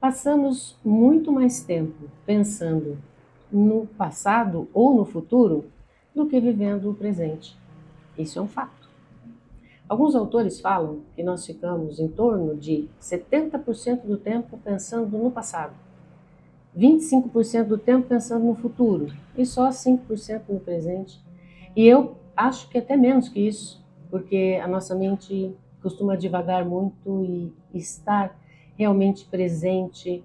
Passamos muito mais tempo pensando no passado ou no futuro do que vivendo o presente. Isso é um fato. Alguns autores falam que nós ficamos em torno de 70% do tempo pensando no passado, 25% do tempo pensando no futuro e só 5% no presente. E eu acho que até menos que isso, porque a nossa mente costuma divagar muito e estar realmente presente,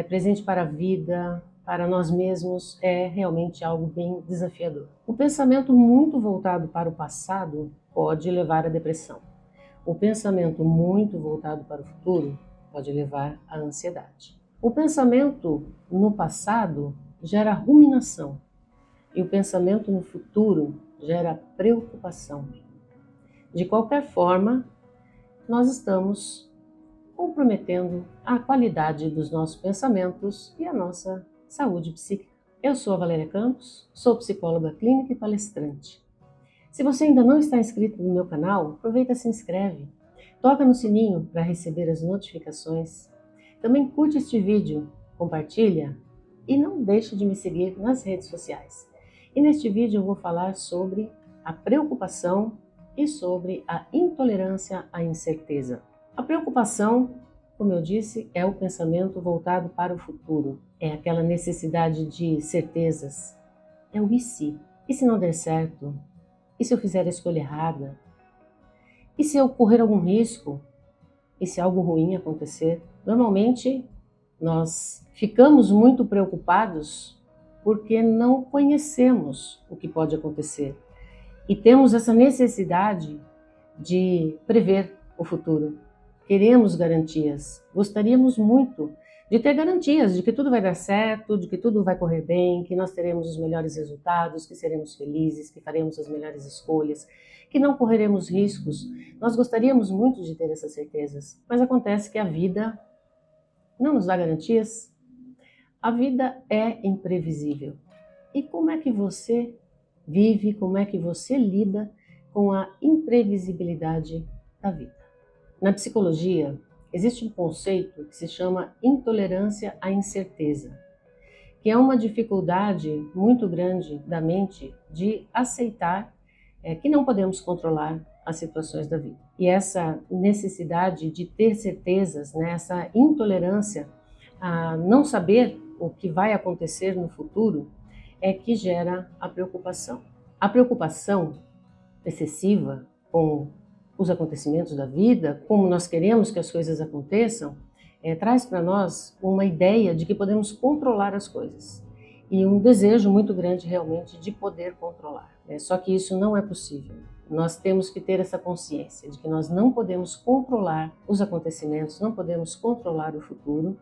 presente para a vida, para nós mesmos, é realmente algo bem desafiador. O pensamento muito voltado para o passado pode levar à depressão. O pensamento muito voltado para o futuro pode levar à ansiedade. O pensamento no passado gera ruminação e o pensamento no futuro gera preocupação. De qualquer forma, nós estamos comprometendo a qualidade dos nossos pensamentos e a nossa saúde psíquica. Eu sou a Valéria Campos, sou psicóloga clínica e palestrante. Se você ainda não está inscrito no meu canal, aproveita e se inscreve. Toca no sininho para receber as notificações. Também curte este vídeo, compartilha e não deixe de me seguir nas redes sociais. E neste vídeo eu vou falar sobre a preocupação e sobre a intolerância à incerteza. A preocupação, como eu disse, é o pensamento voltado para o futuro. É aquela necessidade de certezas. É o e se? E se não der certo? E se eu fizer a escolha errada? E se ocorrer algum risco? E se algo ruim acontecer? Normalmente, nós ficamos muito preocupados porque não conhecemos o que pode acontecer. E temos essa necessidade de prever o futuro. Queremos garantias. Gostaríamos muito de ter garantias de que tudo vai dar certo, de que tudo vai correr bem, que nós teremos os melhores resultados, que seremos felizes, que faremos as melhores escolhas, que não correremos riscos. Nós gostaríamos muito de ter essas certezas, mas acontece que a vida não nos dá garantias. A vida é imprevisível. E como é que você vive, como é que você lida com a imprevisibilidade da vida? Na psicologia, existe um conceito que se chama intolerância à incerteza, que é uma dificuldade muito grande da mente de aceitar que não podemos controlar as situações da vida. E essa necessidade de ter certezas, né, essa intolerância a não saber o que vai acontecer no futuro, é que gera a preocupação. A preocupação excessiva com os acontecimentos da vida, como nós queremos que as coisas aconteçam, traz para nós uma ideia de que podemos controlar as coisas e um desejo muito grande realmente de poder controlar. Só que isso não é possível. Nós temos que ter essa consciência de que nós não podemos controlar os acontecimentos, não podemos controlar o futuro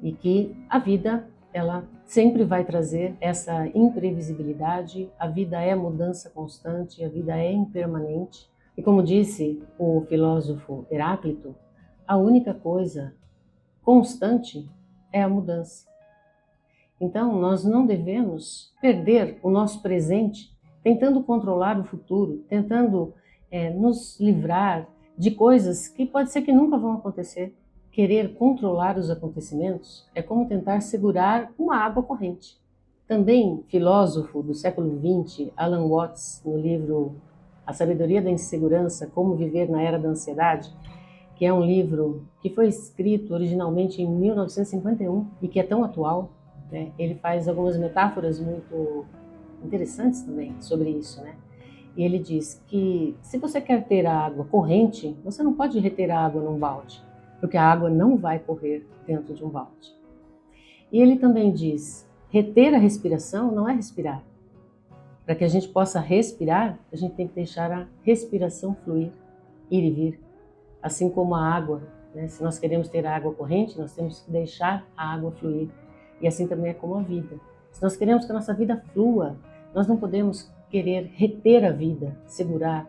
e que a vida ela sempre vai trazer essa imprevisibilidade, a vida é mudança constante, a vida é impermanente. E como disse o filósofo Heráclito, a única coisa constante é a mudança. Então, nós não devemos perder o nosso presente tentando controlar o futuro, tentando nos livrar de coisas que pode ser que nunca vão acontecer. Querer controlar os acontecimentos é como tentar segurar uma água corrente. Também, filósofo do século XX, Alan Watts, no livro A Sabedoria da Insegurança, Como Viver na Era da Ansiedade, que é um livro que foi escrito originalmente em 1951 e que é tão atual, né? Ele faz algumas metáforas muito interessantes também sobre isso, né? E ele diz que se você quer ter a água corrente, você não pode reter a água num balde, porque a água não vai correr dentro de um balde. E ele também diz, reter a respiração não é respirar. Para que a gente possa respirar, a gente tem que deixar a respiração fluir, ir e vir. Assim como a água, né? Se nós queremos ter a água corrente, nós temos que deixar a água fluir. E assim também é como a vida. Se nós queremos que a nossa vida flua, nós não podemos querer reter a vida, segurar,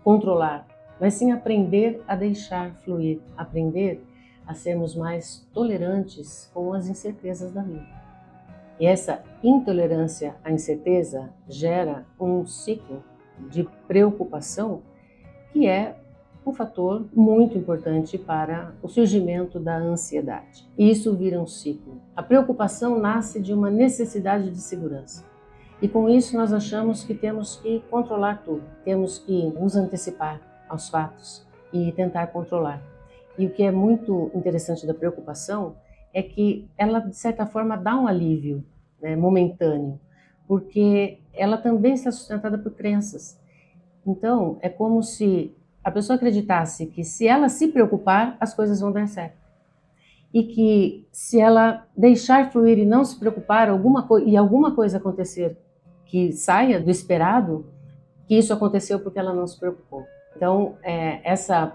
controlar, mas sim aprender a deixar fluir, aprender a sermos mais tolerantes com as incertezas da vida. E essa intolerância à incerteza gera um ciclo de preocupação que é um fator muito importante para o surgimento da ansiedade. E isso vira um ciclo. A preocupação nasce de uma necessidade de segurança. E com isso nós achamos que temos que controlar tudo, temos que nos antecipar aos fatos e tentar controlar. E o que é muito interessante da preocupação é que ela, de certa forma, dá um alívio, né, momentâneo, porque ela também está sustentada por crenças. Então, é como se a pessoa acreditasse que se ela se preocupar, as coisas vão dar certo. E que se ela deixar fluir e não se preocupar, alguma coisa acontecer que saia do esperado, que isso aconteceu porque ela não se preocupou. Então, essa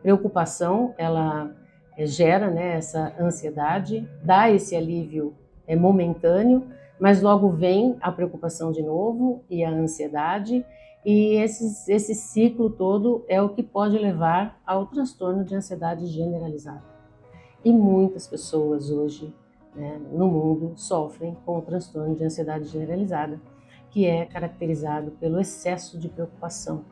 preocupação, ela gera, né, essa ansiedade, dá esse alívio momentâneo, mas logo vem a preocupação de novo e a ansiedade, e esse ciclo todo é o que pode levar ao transtorno de ansiedade generalizada. E muitas pessoas hoje, né, no mundo sofrem com o transtorno de ansiedade generalizada, que é caracterizado pelo excesso de preocupação,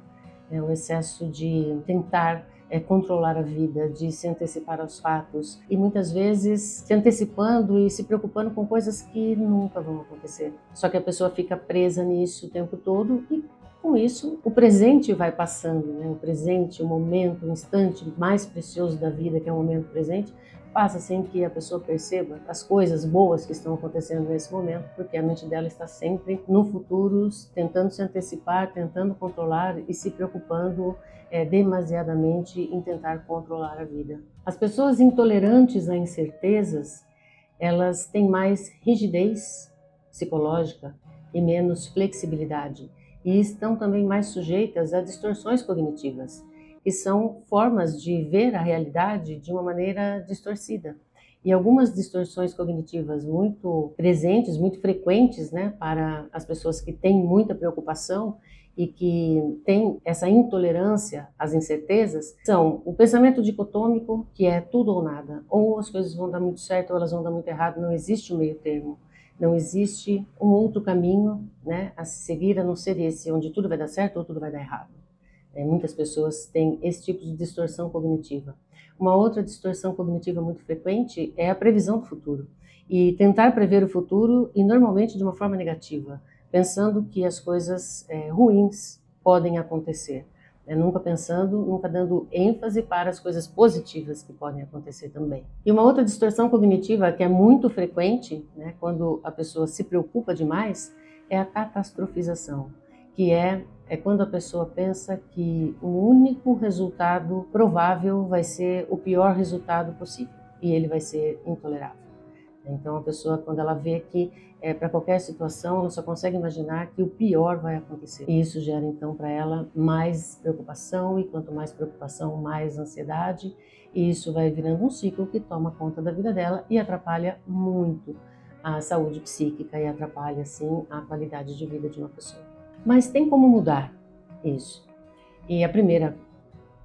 o excesso de tentar controlar a vida, de se antecipar aos fatos e muitas vezes se antecipando e se preocupando com coisas que nunca vão acontecer. Só que a pessoa fica presa nisso o tempo todo e com isso o presente vai passando, né? O presente, o momento, o instante mais precioso da vida, que é o momento presente, passa sem que a pessoa perceba as coisas boas que estão acontecendo nesse momento, porque a mente dela está sempre no futuro, tentando se antecipar, tentando controlar e se preocupando demasiadamente em tentar controlar a vida. As pessoas intolerantes a incertezas, elas têm mais rigidez psicológica e menos flexibilidade, e estão também mais sujeitas a distorções cognitivas, que são formas de ver a realidade de uma maneira distorcida. E algumas distorções cognitivas muito presentes, muito frequentes, né, para as pessoas que têm muita preocupação e que têm essa intolerância às incertezas, são o pensamento dicotômico, que é tudo ou nada. Ou as coisas vão dar muito certo ou elas vão dar muito errado, não existe um meio termo. Não existe um outro caminho, né, a se seguir a não ser esse, onde tudo vai dar certo ou tudo vai dar errado. Muitas pessoas têm esse tipo de distorção cognitiva. Uma outra distorção cognitiva muito frequente é a previsão do futuro. E tentar prever o futuro, e normalmente de uma forma negativa, pensando que as coisas ruins podem acontecer. Nunca pensando, nunca dando ênfase para as coisas positivas que podem acontecer também. E uma outra distorção cognitiva que é muito frequente, né, quando a pessoa se preocupa demais, é a catastrofização, que é quando a pessoa pensa que o único resultado provável vai ser o pior resultado possível e ele vai ser intolerável. Então a pessoa, quando ela vê que para qualquer situação, ela só consegue imaginar que o pior vai acontecer. E isso gera então para ela mais preocupação, e quanto mais preocupação, mais ansiedade, e isso vai virando um ciclo que toma conta da vida dela e atrapalha muito a saúde psíquica e atrapalha, sim, a qualidade de vida de uma pessoa. Mas tem como mudar isso. E a primeira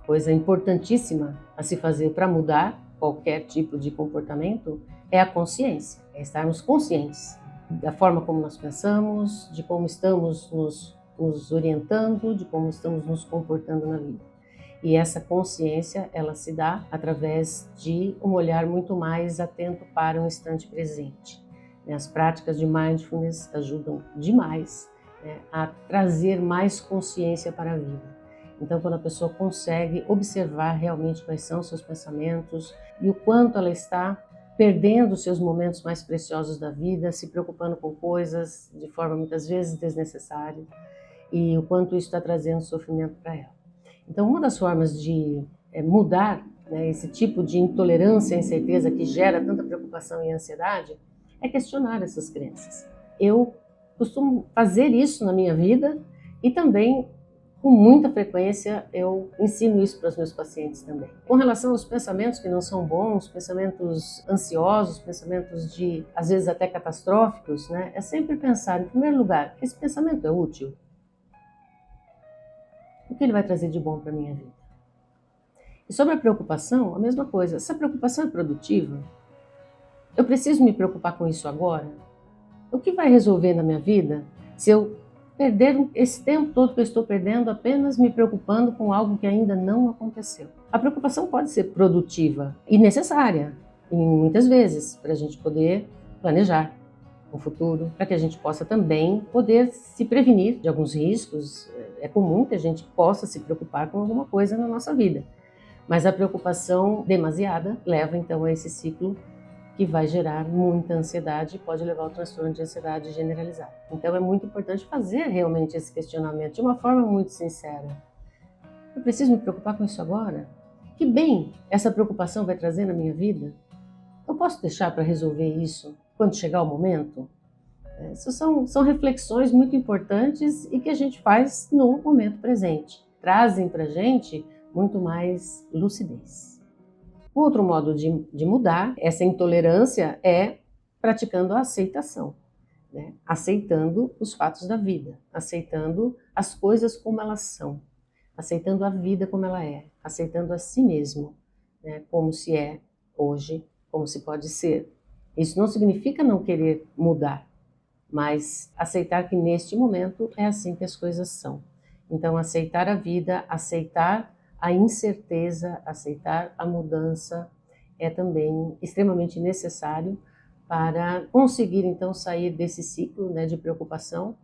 coisa importantíssima a se fazer para mudar qualquer tipo de comportamento é a consciência, é estarmos conscientes da forma como nós pensamos, de como estamos nos orientando, de como estamos nos comportando na vida. E essa consciência, ela se dá através de um olhar muito mais atento para o instante presente. As práticas de mindfulness ajudam demais a trazer mais consciência para a vida. Então, quando a pessoa consegue observar realmente quais são os seus pensamentos e o quanto ela está perdendo os seus momentos mais preciosos da vida, se preocupando com coisas de forma muitas vezes desnecessária, e o quanto isso está trazendo sofrimento para ela. Então, uma das formas de mudar esse tipo de intolerância à incerteza que gera tanta preocupação e ansiedade é questionar essas crenças. Eu costumo fazer isso na minha vida e também, com muita frequência, eu ensino isso para os meus pacientes também. Com relação aos pensamentos que não são bons, pensamentos ansiosos, pensamentos de, às vezes, até catastróficos, né? É sempre pensar, em primeiro lugar, esse pensamento é útil? O que ele vai trazer de bom para a minha vida? E sobre a preocupação, a mesma coisa. Essa preocupação é produtiva? Eu preciso me preocupar com isso agora? O que vai resolver na minha vida se eu perder esse tempo todo que eu estou perdendo apenas me preocupando com algo que ainda não aconteceu. A preocupação pode ser produtiva e necessária, e muitas vezes, para a gente poder planejar o futuro, para que a gente possa também poder se prevenir de alguns riscos. É comum que a gente possa se preocupar com alguma coisa na nossa vida, mas a preocupação demasiada leva então a esse ciclo que vai gerar muita ansiedade e pode levar ao transtorno de ansiedade generalizado. Então é muito importante fazer realmente esse questionamento de uma forma muito sincera. Eu preciso me preocupar com isso agora? Que bem essa preocupação vai trazer na minha vida? Eu posso deixar para resolver isso quando chegar o momento? Essas são reflexões muito importantes e que a gente faz no momento presente. Trazem para a gente muito mais lucidez. Outro modo de mudar essa intolerância é praticando a aceitação, né? Aceitando os fatos da vida, aceitando as coisas como elas são, aceitando a vida como ela é, aceitando a si mesmo, né? Como se é hoje, como se pode ser. Isso não significa não querer mudar, mas aceitar que neste momento é assim que as coisas são. Então, aceitar a vida, aceitar a incerteza, aceitar a mudança é também extremamente necessário para conseguir então sair desse ciclo, né, de preocupação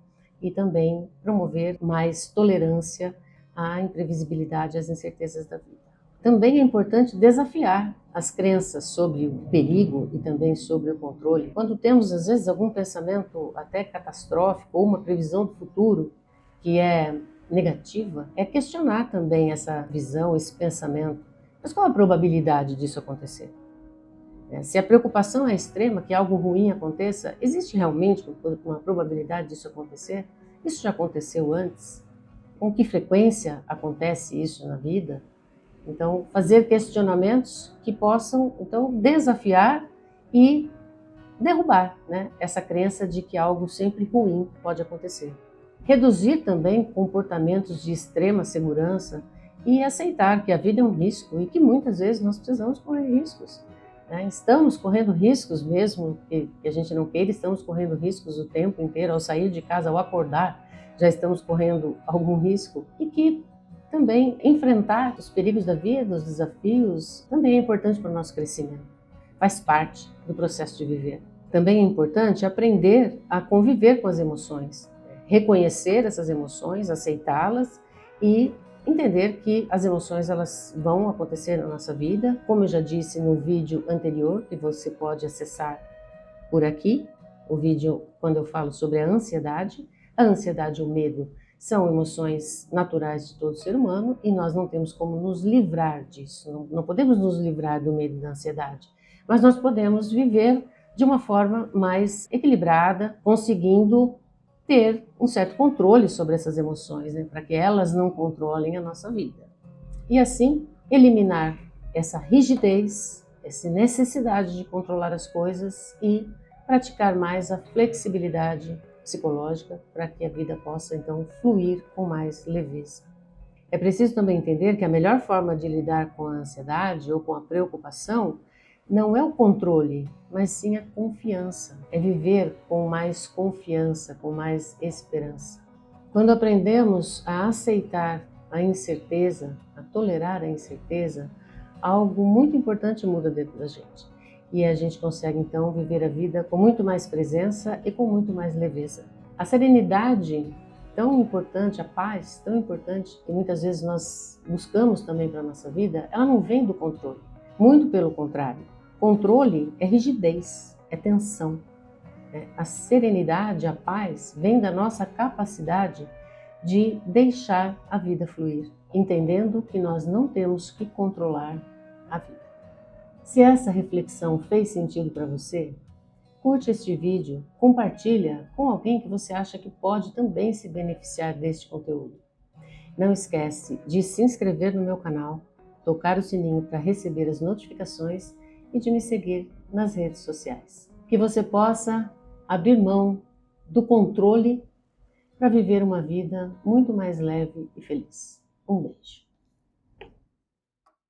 e também promover mais tolerância à imprevisibilidade, às incertezas da vida. Também é importante desafiar as crenças sobre o perigo e também sobre o controle. Quando temos às vezes algum pensamento até catastrófico ou uma previsão do futuro que é negativa, é questionar também essa visão, esse pensamento. Mas qual a probabilidade disso acontecer? Se a preocupação é extrema, que algo ruim aconteça, existe realmente uma probabilidade disso acontecer? Isso já aconteceu antes? Com que frequência acontece isso na vida? Então, fazer questionamentos que possam, então, desafiar e derrubar, né, essa crença de que algo sempre ruim pode acontecer. Reduzir também comportamentos de extrema segurança e aceitar que a vida é um risco e que muitas vezes nós precisamos correr riscos, né? Estamos correndo riscos mesmo que a gente não queira, estamos correndo riscos o tempo inteiro, ao sair de casa, ao acordar, já estamos correndo algum risco e que também enfrentar os perigos da vida, os desafios, também é importante para o nosso crescimento. Faz parte do processo de viver. Também é importante aprender a conviver com as emoções, reconhecer essas emoções, aceitá-las e entender que as emoções elas vão acontecer na nossa vida, como eu já disse no vídeo anterior, que você pode acessar por aqui, o vídeo quando eu falo sobre a ansiedade e o medo são emoções naturais de todo ser humano e nós não temos como nos livrar disso, não podemos nos livrar do medo e da ansiedade, mas nós podemos viver de uma forma mais equilibrada, conseguindo ter um certo controle sobre essas emoções, né, para que elas não controlem a nossa vida. E assim, eliminar essa rigidez, essa necessidade de controlar as coisas e praticar mais a flexibilidade psicológica para que a vida possa então fluir com mais leveza. É preciso também entender que a melhor forma de lidar com a ansiedade ou com a preocupação não é o controle, mas sim a confiança. É viver com mais confiança, com mais esperança. Quando aprendemos a aceitar a incerteza, a tolerar a incerteza, algo muito importante muda dentro da gente. E a gente consegue então viver a vida com muito mais presença e com muito mais leveza. A serenidade tão importante, a paz tão importante que muitas vezes nós buscamos também para a nossa vida, ela não vem do controle. Muito pelo contrário. Controle é rigidez, é tensão. A serenidade, a paz, vem da nossa capacidade de deixar a vida fluir, entendendo que nós não temos que controlar a vida. Se essa reflexão fez sentido para você, curte este vídeo, compartilha com alguém que você acha que pode também se beneficiar deste conteúdo. Não esquece de se inscrever no meu canal, tocar o sininho para receber as notificações e de me seguir nas redes sociais. Que você possa abrir mão do controle para viver uma vida muito mais leve e feliz. Um beijo.